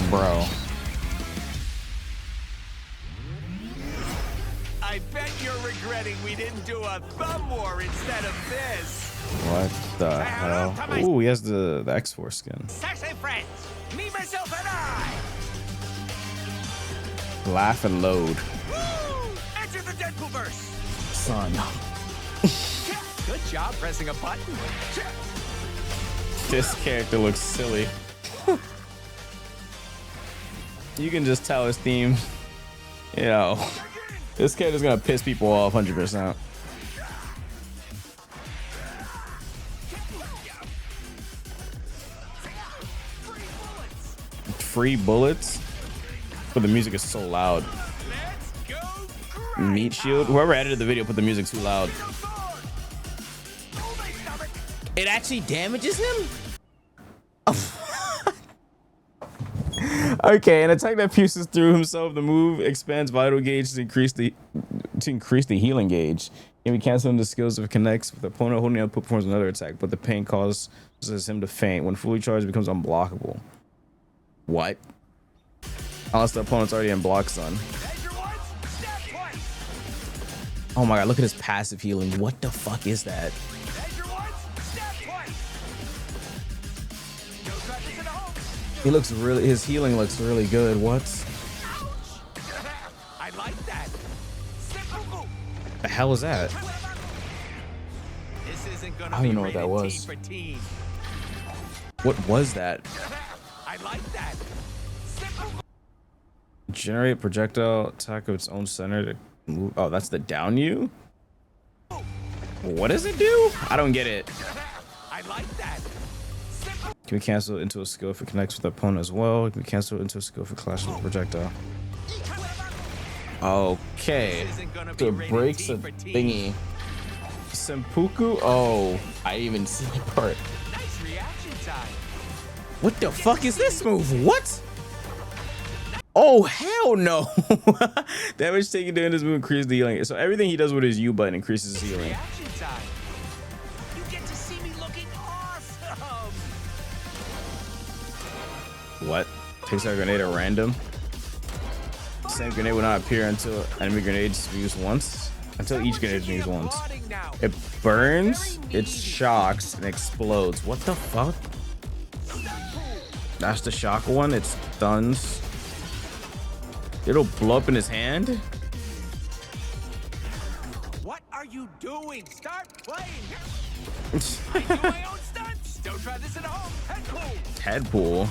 Bro. I bet you're regretting we didn't do a thumb war instead of this. What the hell? Ooh, he has the X-Force skin. Sashay friends, me, myself, and I. Laugh and load. Woo! Enter the Deadpool verse. Son. Good job pressing a button. This character looks silly. You can just tell his theme. You know, this character's gonna piss people off 100%. Free bullets? But the music is so loud. Meat shield? Whoever edited the video put the music too loud. It actually damages him? Okay, an attack that pierces through himself. The move expands vital gauge to increase the healing gauge. Can be canceling the skills if it connects with the opponent holding up performs another attack, but the pain causes him to faint. When fully charged, it becomes unblockable. What? Unless the opponent's already in block stun. Oh my god, look at his passive healing. What the fuck is that? He looks really, his healing looks really good. What? I like that. The hell is that? This isn't gonna I don't even know what that was. What was that? I like that. Generate projectile attack of its own center to move. Oh, that's the down you? What does it do? I don't get it. I like that. Can we cancel into a skill if it connects with the opponent as well? Can we cancel into a skill if it clashes with projectile? Okay. So it breaks a thingy. Senpuku? Oh, I didn't even see that part. Nice reaction time. What the fuck is this move? What? Oh, hell no. Damage taken during this move increases the healing. So everything he does with his U button increases his healing. Reaction time. You get to see me looking awesome. What? Takes out a grenade at random. Same grenade will not appear until enemy grenades used once. Until each grenade is used once. It burns, it shocks, and explodes. What the fuck? That's the shock one. It stuns. It'll blow up in his hand. What are you doing? Start playing. I do my own stunts. Don't try this at home. Deadpool.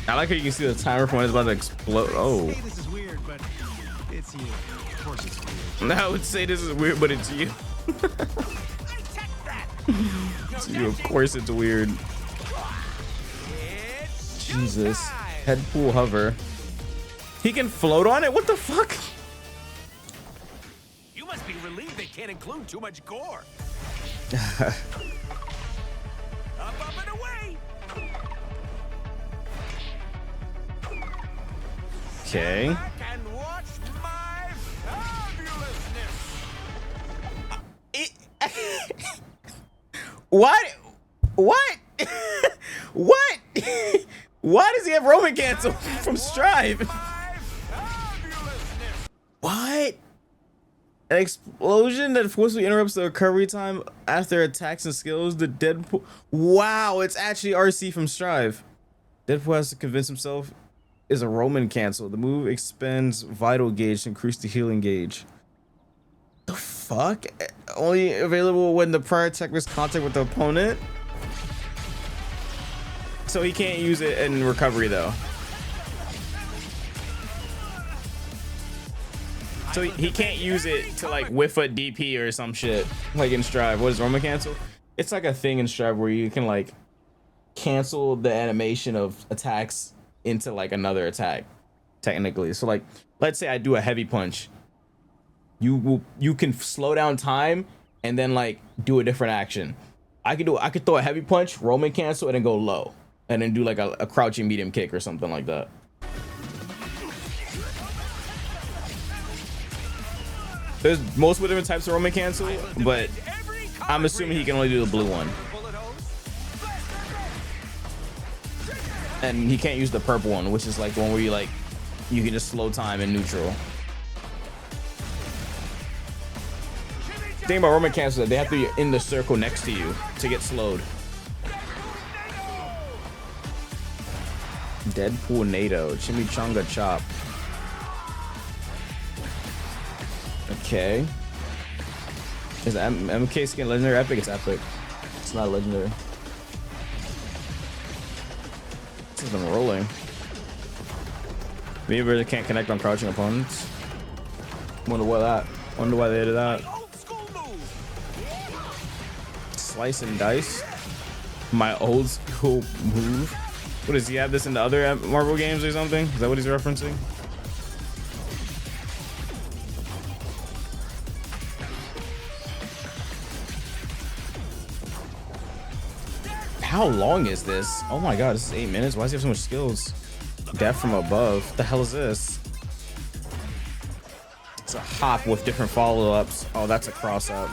I like how you can see the timer for when it's about to explode. Oh. This is weird, but it's you. Of course it's weird. I would say this is weird, but it's you. It's you. Of course it's weird. Jesus. Deadpool hover. He can float on it? What the fuck? You must be relieved they can't include too much gore. Up and away. Okay. And watch my fabulousness. What? What? What? Why does he have Roman cancel from Strive? What? An explosion that forcibly interrupts the recovery time after attacks and skills. The Deadpool. Wow, it's actually RC from Strive. Deadpool has to convince himself is a Roman cancel. The move expends vital gauge to increase the healing gauge. The fuck? Only available when the prior attack makes contact with the opponent. So he can't use it in recovery though. So he can't use it to like whiff a DP or some shit like in Strive. What is Roman cancel? It's like a thing in Strive where you can like cancel the animation of attacks into like another attack technically. So like let's say I do a heavy punch. You can slow down time and then like do a different action. I could throw a heavy punch, Roman cancel, and then go low. And then do like a crouching medium kick or something like that. There's multiple different types of Roman cancel, but I'm assuming he can only do the blue one. And he can't use the purple one, which is like the one where you can just slow time in neutral. The thing about Roman cancel is that they have to be in the circle next to you to get slowed. Deadpool NATO, Chimichanga Chop. Okay. Is MK skin legendary epic? It's epic. It's not legendary. This has been rolling. Me really can't connect on crouching opponents. Wonder why they did that. Slice and dice. My old school move. What does he have this in the other Marvel games or something? Is that what he's referencing? How long is this? Oh my god, this is 8 minutes. Why does he have so much skills? Death from above. What the hell is this? It's a hop with different follow-ups. Oh, that's a cross-up.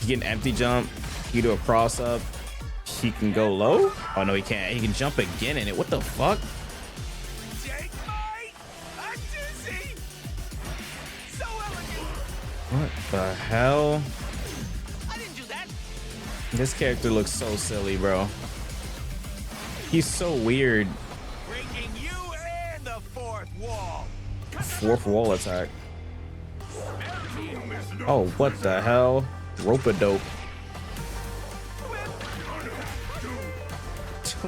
You get an empty jump. You do a cross-up. He can go low? Oh no, he can't. He can jump again in it. What the fuck? What the hell? This character looks so silly, bro. He's so weird. Breaking you and the fourth wall. Fourth wall attack. Oh, what the hell? Rope-a-dope.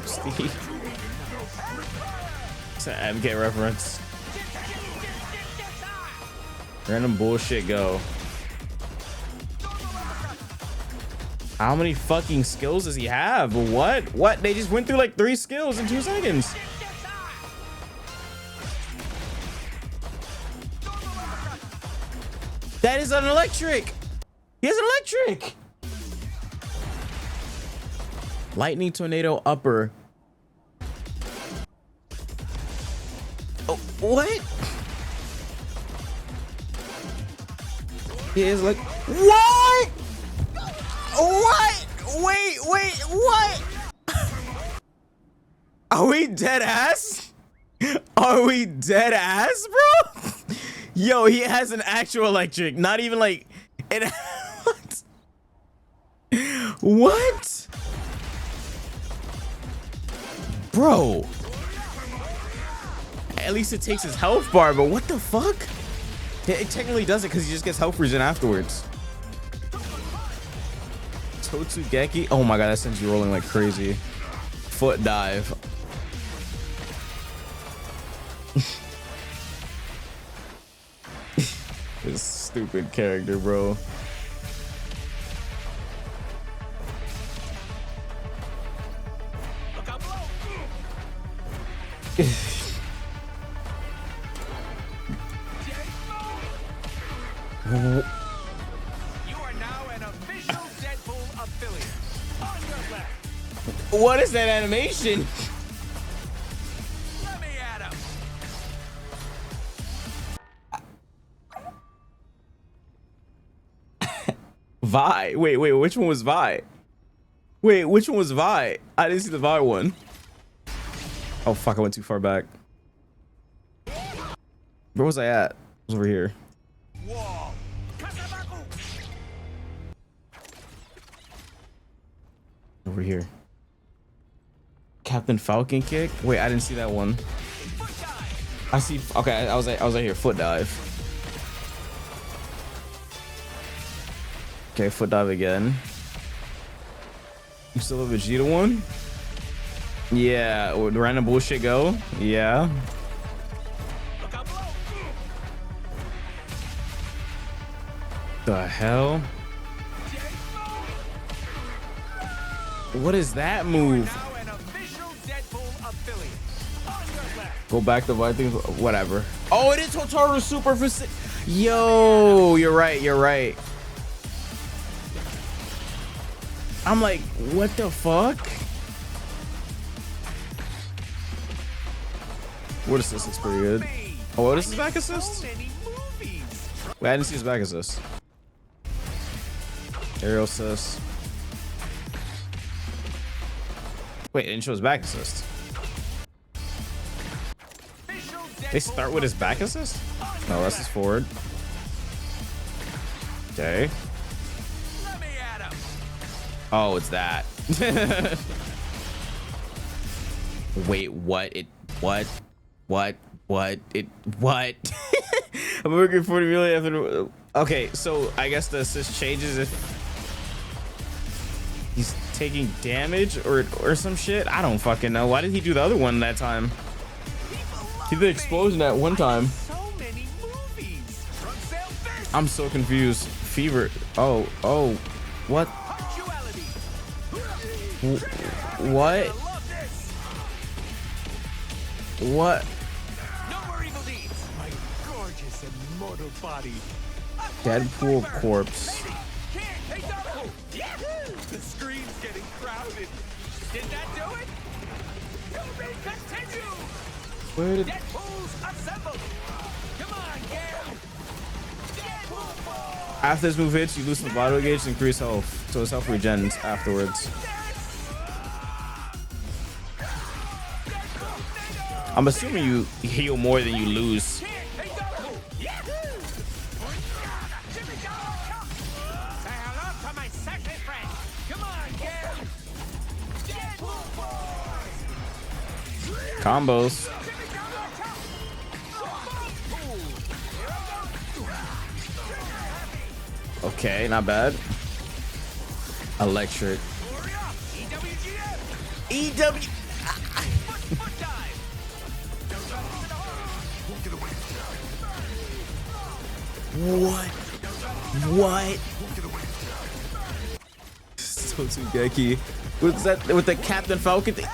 Steve. It's an MK reference. Random bullshit go. How many fucking skills does he have? What? They just went through like 3 skills in 2 seconds. That is an electric. He has an electric. Lightning tornado upper. Oh, what? He is like, what? What? Wait, what? Are we dead ass? Are we dead ass, bro? Yo, he has an actual electric, not even like it. What? What? Bro. At least it takes his health bar, but what the fuck? It technically doesn't because he just gets health regen afterwards. Totsugeki. Oh my god, that sends you rolling like crazy. Foot dive. This stupid character, bro. What is that animation? Let me at him. Vi. Wait, which one was Vi? Wait, which one was Vi? I didn't see the Vi one. Oh fuck, I went too far back. Where was I at? I was over here. Wall. Over here. Captain Falcon kick? Wait, I didn't see that one. I see. Okay, I was right here. Foot dive. Okay, foot dive again. You still have a Vegeta one? Yeah. Would random bullshit go? Yeah. The hell? What is that move? Go back to Vikings, whatever. Oh, it is Hotaru Super for Yo, you're right. I'm like, what the fuck? What assist is pretty good. Oh, what is his back assist? Wait, Wait, I didn't see his back assist. Aerial assist. Wait, it didn't show his back assist. They start with his back assist? No, that's his forward. Okay. Oh, it's that. Wait, what? What? I'm working 40 million after. Okay, so I guess the assist changes if he's taking damage or some shit. I don't fucking know. Why did he do the other one that time? He did the explosion at one time. I'm so confused. Fever. Oh, what? What? What? Deadpool corpse. The screen's getting crowded. Did that do it? To be continued. Where did Deadpool's assembled. Come on, Gale. Deadpool boy. after this move hits, you lose some vital gauge and increase health, so his health regens afterwards. I'm assuming you heal more than you lose. Combos. Okay, not bad. Electric. EW. What? Totsugeki. What's that with the Captain Falcon thing?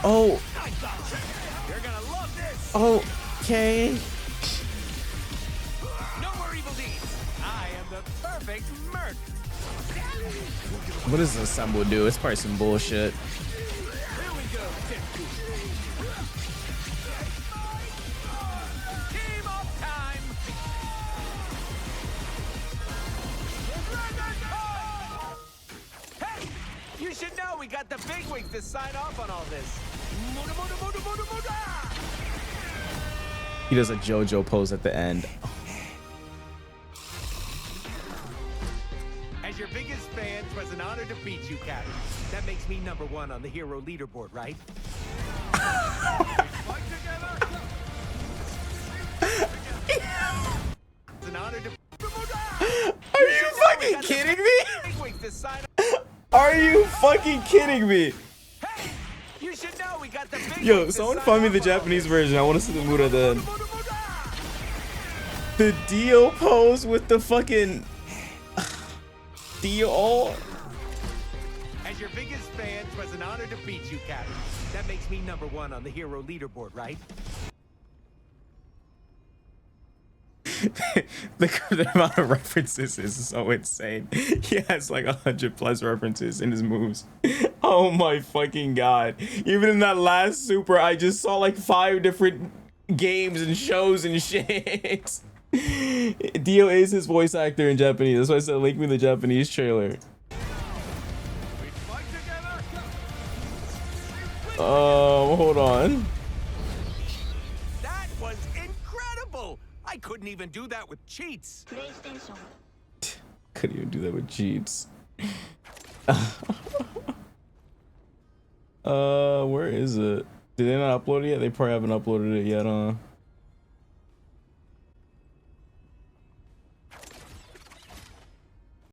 Oh. You're gonna love this. Okay. No more evil deeds. I am the perfect merc. What does Assemble do? It's probably some bullshit. Here we go. Team up time. Hey, you should know we got the big wigs to sign off on all this. He does a JoJo pose at the end. As your biggest fan, 'twas an honor to beat you, Captain. That makes me #1 on the hero leaderboard, right? It's an honor to. Are you fucking kidding me? Are you fucking kidding me? Hey, you should know we got the big Yo, wigs to someone sign find me off the on all Japanese this. version. I want to see the mood at the end. The Dio pose with the fucking Dio. As your biggest fan, 'twas an honor to beat you, Captain. That makes me #1 on the hero leaderboard, right? The amount of references is so insane. He has like 100+ references in his moves. Oh my fucking god. Even in that last super, I just saw like 5 different games and shows and shit. Dio is his voice actor in Japanese. That's why I said link me the Japanese trailer. Hold on. That was incredible! I couldn't even do that with cheats. Couldn't even do that with cheats. Where is it? Did they not upload it yet? They probably haven't uploaded it yet,